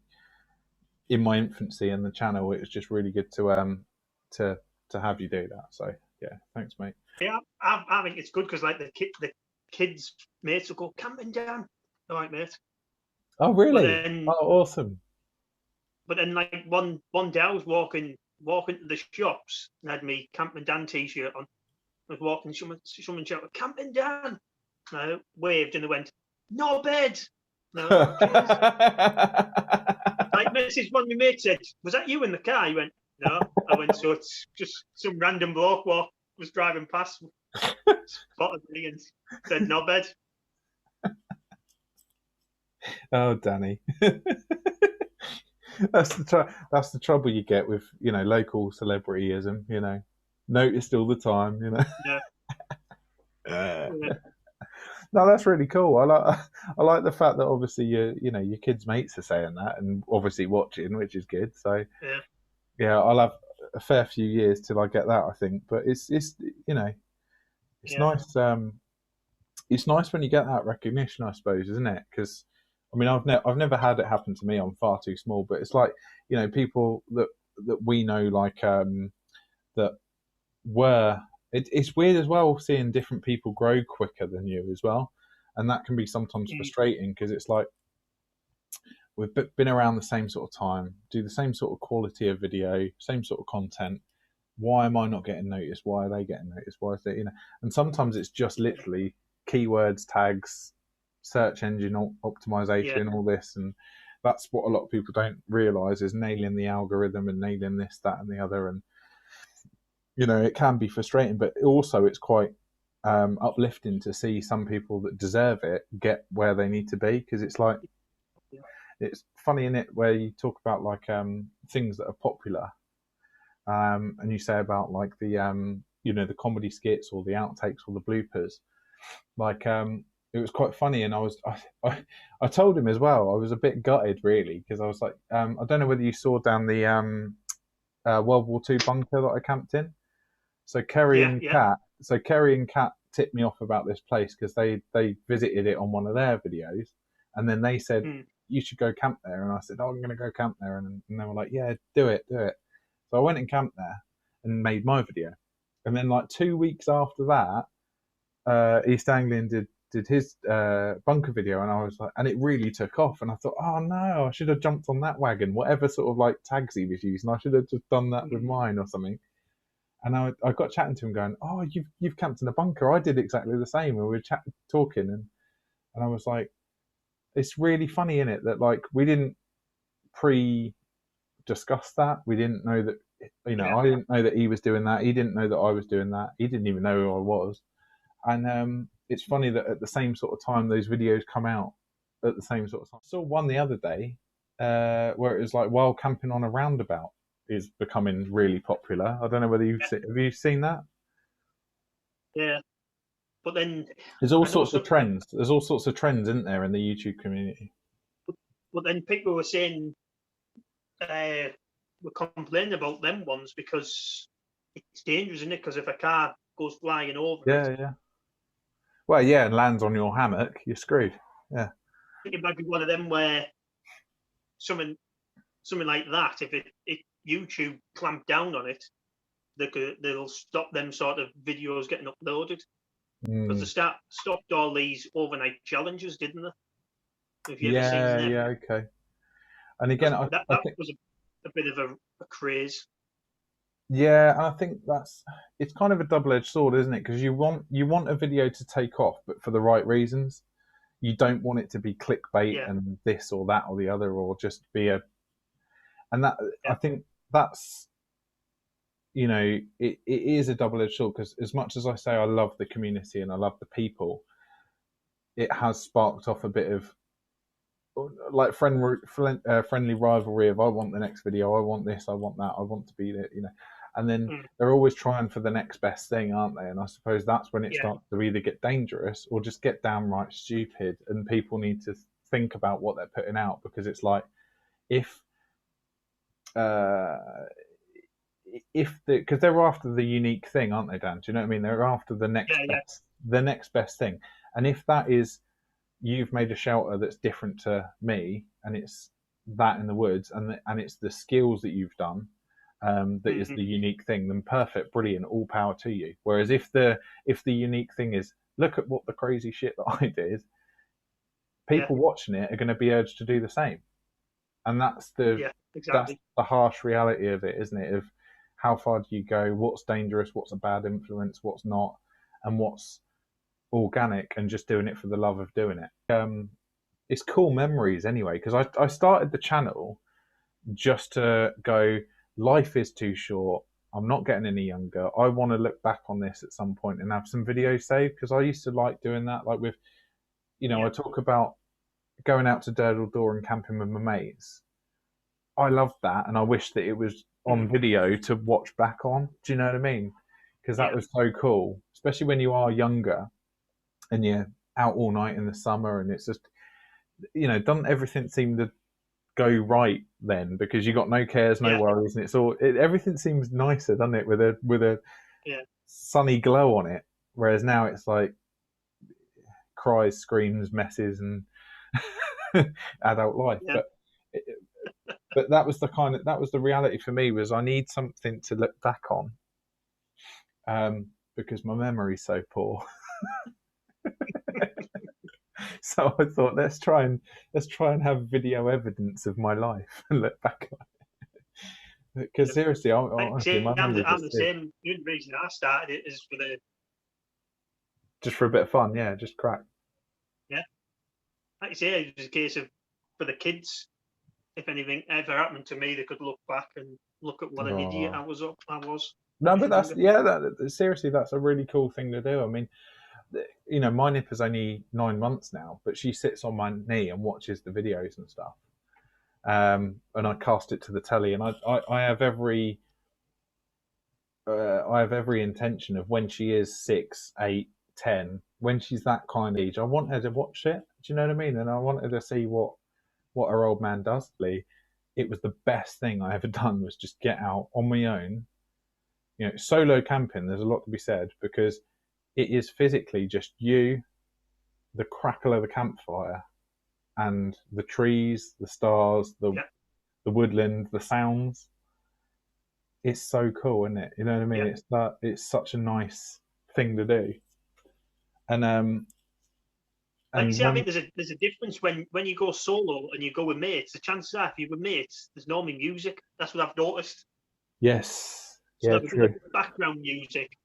in my infancy in the channel. It was just really good to to have you do that. So yeah, thanks, mate. Yeah, I think it's good because like the kids mates will go camping down. All right, mate. Oh really? Oh, awesome. But then like one day I was walking to the shops and had me Camping Dan t-shirt on. I was walking, someone shouted, "Camping Dan!" And I waved and they went, "No bed." No, like message one of my mates said, "Was that you in the car?" He went, "No." I went, "So it's just some random bloke was driving past, spotted me and said no bed." Oh, Danny. That's the trouble you get with, you know, local celebrityism, you know, noticed all the time, you know. Yeah. Yeah. No, that's really cool. I like the fact that obviously your kids' mates are saying that and obviously watching, which is good. So yeah, I'll have a fair few years till I get that, I think. But it's you know, it's nice. It's nice when you get that recognition, I suppose, isn't it? Because I mean, I've never had it happen to me. I'm far too small. But it's like, you know, people that we know, like that were. It's weird as well seeing different people grow quicker than you as well, and that can be sometimes frustrating because it's like we've been around the same sort of time, do the same sort of quality of video, same sort of content. Why am I not getting noticed? Why are they getting noticed? Why is that, you know? And sometimes it's just literally keywords, tags, search engine optimization, all this, and that's what a lot of people don't realize is nailing the algorithm and nailing this, that, and the other. And you know, it can be frustrating, but also it's quite uplifting to see some people that deserve it get where they need to be, because it's like, it's funny in it where you talk about like things that are popular, and you say about like the you know, the comedy skits or the outtakes or the bloopers, like it was quite funny, and I told him as well, I was a bit gutted really, because I was like, I don't know whether you saw down the World War II bunker that I camped in. So Kerry and Kat tipped me off about this place because they visited it on one of their videos, and then they said, you should go camp there. And I said, oh, I'm going to go camp there. And they were like, yeah, do it. So I went and camped there and made my video. And then like 2 weeks after that, East Anglian did his bunker video, and I was like, and it really took off. And I thought, oh no, I should have jumped on that wagon, whatever sort of like tags he was using. I should have just done that with mine or something. And I got chatting to him, going, "Oh, you've camped in a bunker. I did exactly the same." And we were talking, and I was like, "It's really funny, isn't it, that like we didn't pre-discuss that. We didn't know that, you know, I didn't know that he was doing that. He didn't know that I was doing that. He didn't even know who I was." And it's funny that at the same sort of time those videos come out at the same sort of time. I saw one the other day where it was like while camping on a roundabout is becoming really popular. I don't know whether have you seen that? Yeah, but then there's all sorts of trends. There's all sorts of trends, isn't there, in the YouTube community? But then people were saying, were complaining about them ones because it's dangerous, isn't it? Because if a car goes flying over it. Yeah. Well, yeah, and lands on your hammock, you're screwed. Yeah. I think it might be one of them where something like that, if YouTube clamp down on it, they'll stop them sort of videos getting uploaded. Because they stopped all these overnight challenges, didn't they? Have you ever seen them? Yeah, okay. And again, that was a bit of a craze. Yeah, and I think it's kind of a double-edged sword, isn't it? Because you want a video to take off, but for the right reasons. You don't want it to be clickbait and this or that or the other, or just be and that I think that's, you know, it is a double-edged sword, because as much as I say I love the community and I love the people, it has sparked off a bit of like friendly rivalry of, I want the next video, I want this, I want that, I want to be there, you know. And then they're always trying for the next best thing, aren't they? And I suppose that's when it starts to either get dangerous or just get downright stupid, and people need to think about what they're putting out, because it's like, if because they're after the unique thing, aren't they, Dan? Do you know what I mean? They're after the next best thing. And if that is, you've made a shelter that's different to me, and it's that in the woods, and it's the skills that you've done, that is the unique thing, then perfect, brilliant, all power to you. Whereas if the unique thing is, look at what the crazy shit that I did, people watching it are going to be urged to do the same. And that's the harsh reality of it, isn't it? Of how far do you go, what's dangerous, what's a bad influence, what's not, and what's organic and just doing it for the love of doing it. It's cool memories anyway, because I started the channel just to go, life is too short, I'm not getting any younger, I want to look back on this at some point and have some videos saved, because I used to like doing that, like with, I talk about going out to TURDLE and camping with my mates. I loved that, and I wish that it was on video to watch back on. Do you know what I mean? Because that was so cool, especially when you are younger and you're out all night in the summer, and it's just, doesn't everything seem to go right then, because you got no cares, no worries, and everything seems nicer, doesn't it, with a sunny glow on it. Whereas now it's like cries, screams, messes, and adult life. But that was the reality for me, was I need something to look back on, because my memory's so poor. So I thought, let's try and have video evidence of my life and look back on it. Because seriously, I'm the same. The reason I started it is just for a bit of fun, just crack. Yeah, like you say, it was a case of, for the kids, if anything ever happened to me, they could look back and look at what an idiot I was. No, but seriously, that's a really cool thing to do. I mean, my nipper's only 9 months now, but she sits on my knee and watches the videos and stuff. And I cast it to the telly, and I have every intention of, when she is 6, 8, 10, when she's that kind of age, I want her to watch it. Do you know what I mean? And I want her to see what her old man does. It was the best thing I ever done, was just get out on my own. Solo camping, there's a lot to be said, because it is physically just you, the crackle of the campfire, and the trees, the stars, the woodland, the sounds. It's so cool, isn't it? You know what I mean? It's such a nice thing to do. And I think there's a difference when you go solo and you go with mates. The chances are, if you're with mates, there's normally music. That's what I've noticed. Yes. So true. Background music.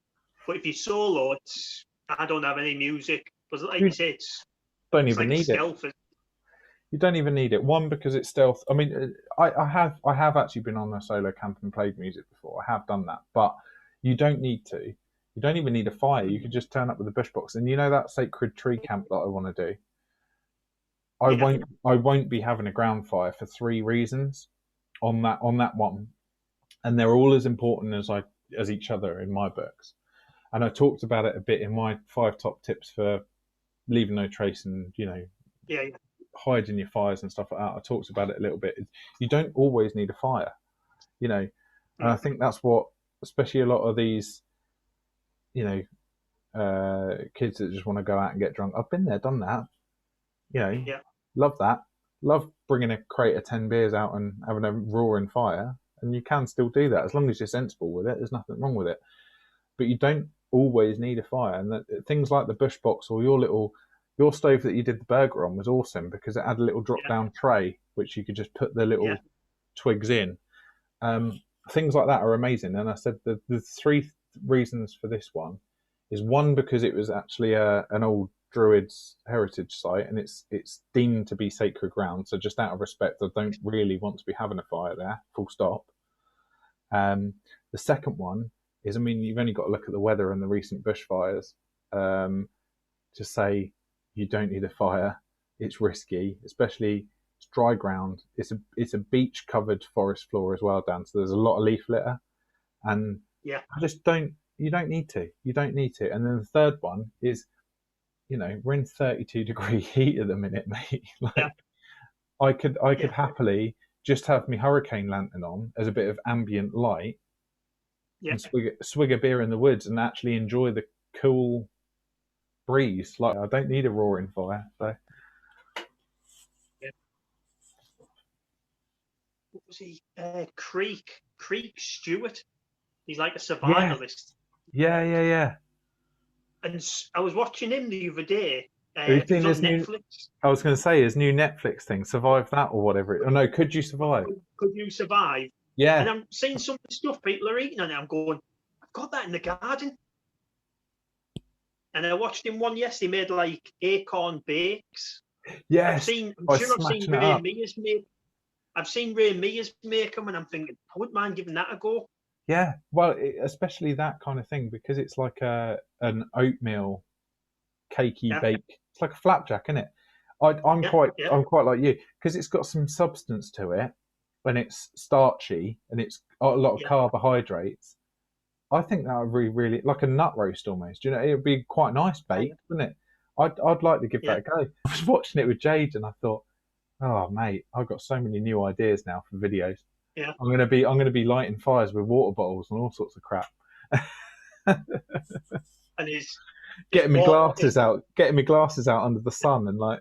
But if you're solo, I don't have any music. But like you say, don't even need it. You don't even need it. One, because it's stealth. I mean, I have actually been on a solo camp and played music before. I have done that, but you don't need to. You don't even need a fire. You could just turn up with a bush box. And that sacred tree camp that I want to do, I won't be having a ground fire for 3 reasons on that one, and they're all as important as each other in my books. And I talked about it a bit in my 5 top tips for leaving no trace and hiding your fires and stuff like that. I talked about it a little bit. You don't always need a fire, and I think that's what, especially a lot of these, kids that just want to go out and get drunk. I've been there, done that. Love that. Love bringing a crate of 10 beers out and having a roaring fire, and you can still do that as long as you're sensible with it. There's nothing wrong with it, but you don't always need a fire. And things like the bush box or your stove that you did the burger on was awesome, because it had a little drop down tray which you could just put the little twigs in. Things like that are amazing. And I said the 3 reasons for this one is, 1, because it was actually an old Druids heritage site, and it's deemed to be sacred ground. So just out of respect, I don't really want to be having a fire there. Full stop. The second one is, I mean, you've only got to look at the weather and the recent bushfires to say you don't need a fire. It's risky, especially it's dry ground. It's a beach covered forest floor as well, Dan. So there's a lot of leaf litter, and I just don't. You don't need to. You don't need to. And then the third one is, we're in 32 degree heat at the minute, mate. I could happily just have my hurricane lantern on as a bit of ambient light, and swig a beer in the woods and actually enjoy the cool breeze. I don't need a roaring fire. So. What was he? Creek Creek Stewart. He's like a survivalist. Yeah. And I was watching him the other day. Have you seen on his Netflix. new? I was going to say his new Netflix thing, Survive That or whatever. Oh no, Could You Survive? Could You Survive? Yeah. And I'm seeing some of the stuff people are eating, and I'm going, I've got that in the garden. And I watched him one yesterday. He made like acorn bakes. Yes. I'm sure I've seen Ray Mears make. I've seen Ray Mears make them, and I'm thinking I wouldn't mind giving that a go. Yeah, well, especially that kind of thing, because it's like an oatmeal cakey bake. It's like a flapjack, isn't it? I'm quite like you, because it's got some substance to it, and it's starchy, and it's a lot of carbohydrates. I think that would be really like a nut roast almost. You know, it would be quite nice baked, wouldn't it? I'd like to give that a go. I was watching it with Jade, and I thought, oh mate, I've got so many new ideas now for videos. Yeah, I'm gonna be lighting fires with water bottles and all sorts of crap. And getting my glasses out under the sun and like.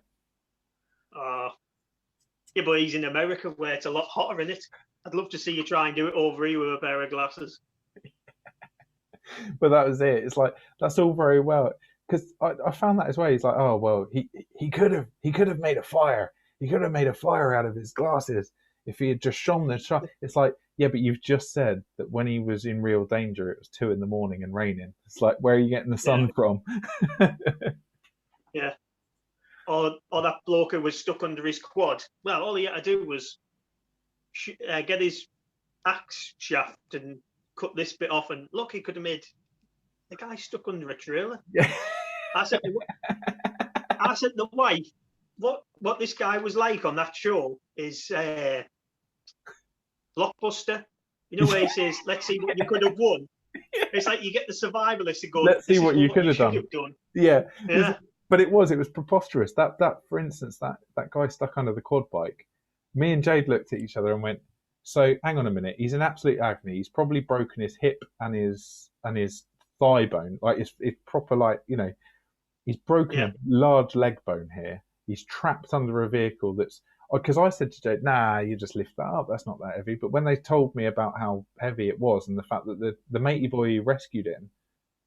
Yeah, but he's in America where it's a lot hotter, isn't it? I'd love to see you try and do it over here with a pair of glasses. But that was it. It's like that's all very well, because I found that as well. He's like, oh well, he could have made a fire. He could have made a fire out of his glasses if he had just shone the shot. It's like, yeah, but you've just said that when he was in real danger, it was 2 a.m. and raining. It's like, where are you getting the sun from? Yeah. Or that bloke who was stuck under his quad. Well, all he had to do was get his axe shaft and cut this bit off, and look, he could have made the guy stuck under a trailer. Yeah. I said to the wife, what this guy was like on that show is Blockbuster. You know, where he says, let's see what you could have won. It's like you get the survivalist to go, let's see what you could have done. Yeah. But it was preposterous. That for instance, that guy stuck under the quad bike. Me and Jade looked at each other and went, so hang on a minute, he's in absolute agony. He's probably broken his hip and his thigh bone. Like it's proper, like, you know, he's broken a large leg bone here. He's trapped under a vehicle that's, because I said to Jade, nah, you just lift that up, that's not that heavy. But when they told me about how heavy it was and the fact that the matey boy who rescued him,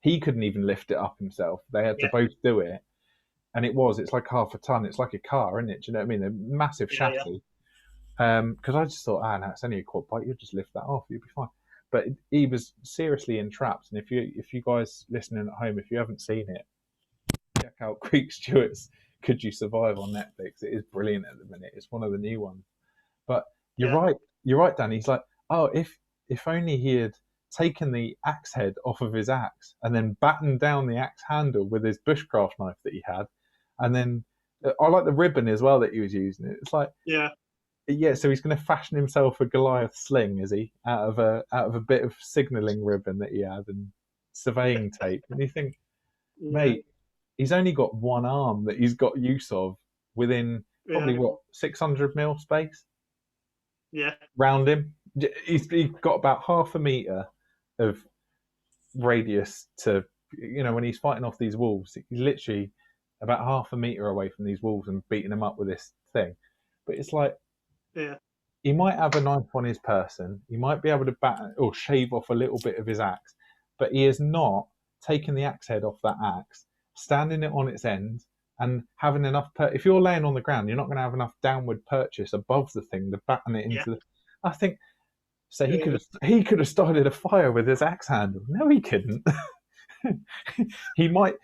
he couldn't even lift it up himself. They had to both do it. And it's like half a ton. It's like a car, isn't it? Do you know what I mean? A massive chassis. Because I just thought, no, it's only a quad bike. You just lift that off, you'll be fine. But he was seriously entrapped. And if you guys listening at home, if you haven't seen it, check out Creek Stewart's Could You Survive on Netflix. It is brilliant at the minute. It's one of the new ones. But you're right, Dan. He's like, oh, if only he had taken the axe head off of his axe and then battened down the axe handle with his bushcraft knife that he had, and then I like the ribbon as well that he was using. It's like, so he's going to fashion himself a Goliath sling, is he, out of a bit of signalling ribbon that he had and surveying tape. And you think, mate, he's only got one arm that he's got use of within probably 600 mil space. Yeah, round him. He's got about half a meter of radius to, you know, when he's fighting off these wolves, he's literally about half a meter away from these wolves and beating them up with this thing. But it's like, he might have a knife on his person, he might be able to bat or shave off a little bit of his axe, but he has not taken the axe head off that axe, standing it on its end and having enough if you're laying on the ground, you're not going to have enough downward purchase above the thing to batten it into the, I think so. He could have started a fire with his axe handle. No, he couldn't. he might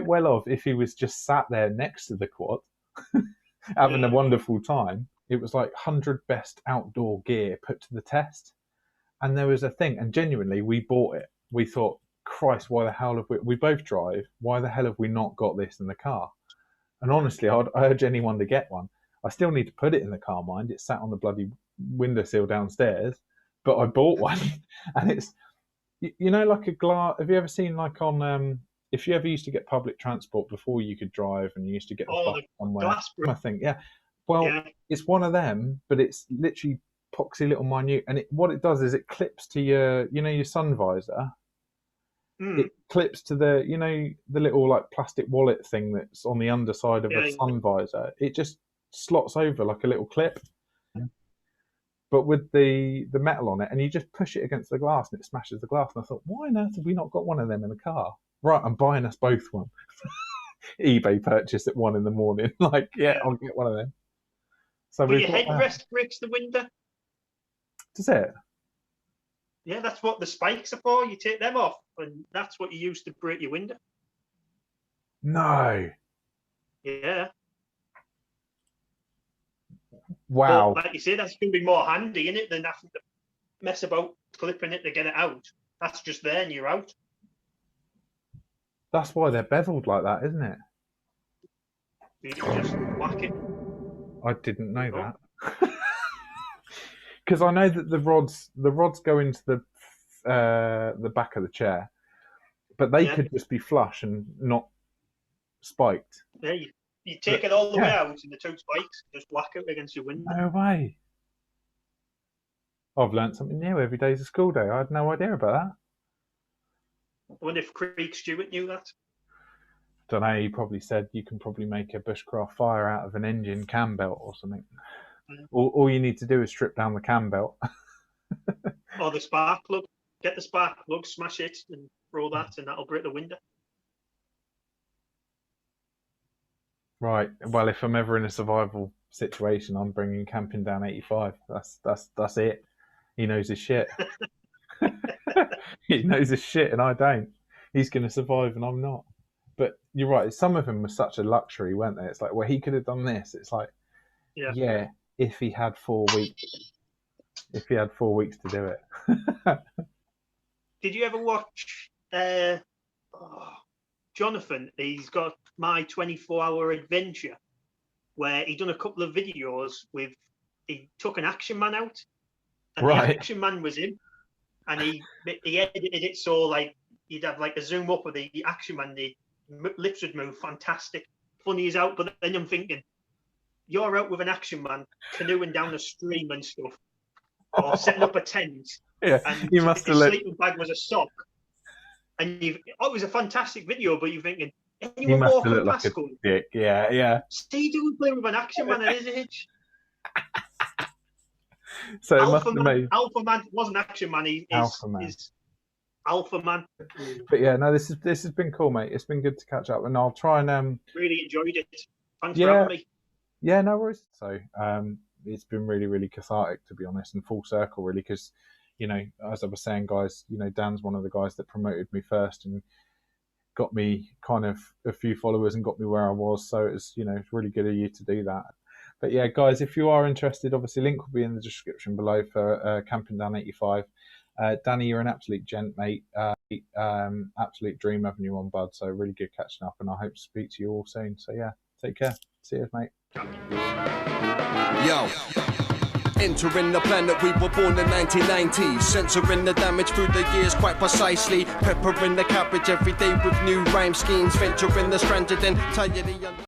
well have, if he was just sat there next to the quad having a wonderful time. It was like 100 best outdoor gear put to the test, and there was a thing, and genuinely we bought it. We thought, Christ, why the hell have we both drive, why the hell have we not got this in the car? And honestly, I'd urge anyone to get one. I still need to put it in the car, mind. It's sat on the bloody windowsill downstairs, but I bought one. And it's, you know, like a glass. Have you ever seen, like, on if you ever used to get public transport before you could drive, and you used to get a bus somewhere, I think, it's one of them, but it's literally poxy little minute, and what it does is it clips to your, you know, your sun visor. It clips to the, you know, the little like plastic wallet thing that's on the underside of a sun visor. It just slots over like a little clip. but with the metal on it, and you just push it against the glass and it smashes the glass. And I thought, why on earth have we not got one of them in the car? Right, I'm buying us both one. eBay purchase at 1 a.m. Like, yeah, I'll get one of them. So but your headrest breaks the window. Does it? Yeah, that's what the spikes are for. You take them off, and that's what you use to break your window. No. Yeah. Wow. But like you say, that's going to be more handy, isn't it, than having to mess about clipping it to get it out. That's just there and you're out. That's why they're beveled like that, isn't it? You just whack it. I didn't know that. Because I know that the rods go into the back of the chair, but they could just be flush and not spiked. Yeah, you take it all the way out in the 2 spikes, just whack it against your window. No way. I've learnt something new. Every day's a school day. I had no idea about that. I wonder if Creek Stewart knew that. Don't know. He probably said you can probably make a bushcraft fire out of an engine cam belt or something. All you need to do is strip down the cam belt. Or the spark plug. Get the spark plug, smash it, and throw that, and that'll break the window. Right. Well, if I'm ever in a survival situation, I'm bringing Camping Down 85. That's it. He knows his shit. He knows his shit, and I don't. He's going to survive, and I'm not. But you're right. Some of them were such a luxury, weren't they? It's like, well, he could have done this. It's like, yeah, if he had 4 weeks. If he had 4 weeks to do it. Did you ever watch Jonathan? He's got My 24-Hour Adventure, where he done a couple of videos with. He took an Action Man out, and the Action Man was him, and he edited it so like you'd have like a zoom up of the Action Man. The lips would move, fantastic, funny as out. But then I'm thinking, you're out with an Action Man canoeing down a stream and stuff, or setting up a tent. Yeah, and you must have his sleeping bag was a sock. And it was a fantastic video, but you're thinking, anyone walking past going, dick. Yeah. Steve doing playing with an Action Man at his age. So Alpha Man wasn't Action Man. He's Alpha Man. But yeah, no, this has been cool, mate. It's been good to catch up, and I'll try and really enjoyed it. Thanks for having me. Yeah, no worries. So it's been really, really cathartic, to be honest, and full circle, really, because, you know, as I was saying, guys, you know, Dan's one of the guys that promoted me first and got me kind of a few followers and got me where I was. So it's, you know, it's really good of you to do that. But yeah, guys, if you are interested, obviously link will be in the description below for Camping Down 85. Danny, you're an absolute gent, mate. Absolute dream having you on, bud. So really good catching up, and I hope to speak to you all soon. So yeah, take care. See you, mate. Yo. Entering the planet, we were born in 1990. Censoring the damage through the years quite precisely. Peppering the cabbage every day with new rhyme schemes. Venturing the stranger, then tired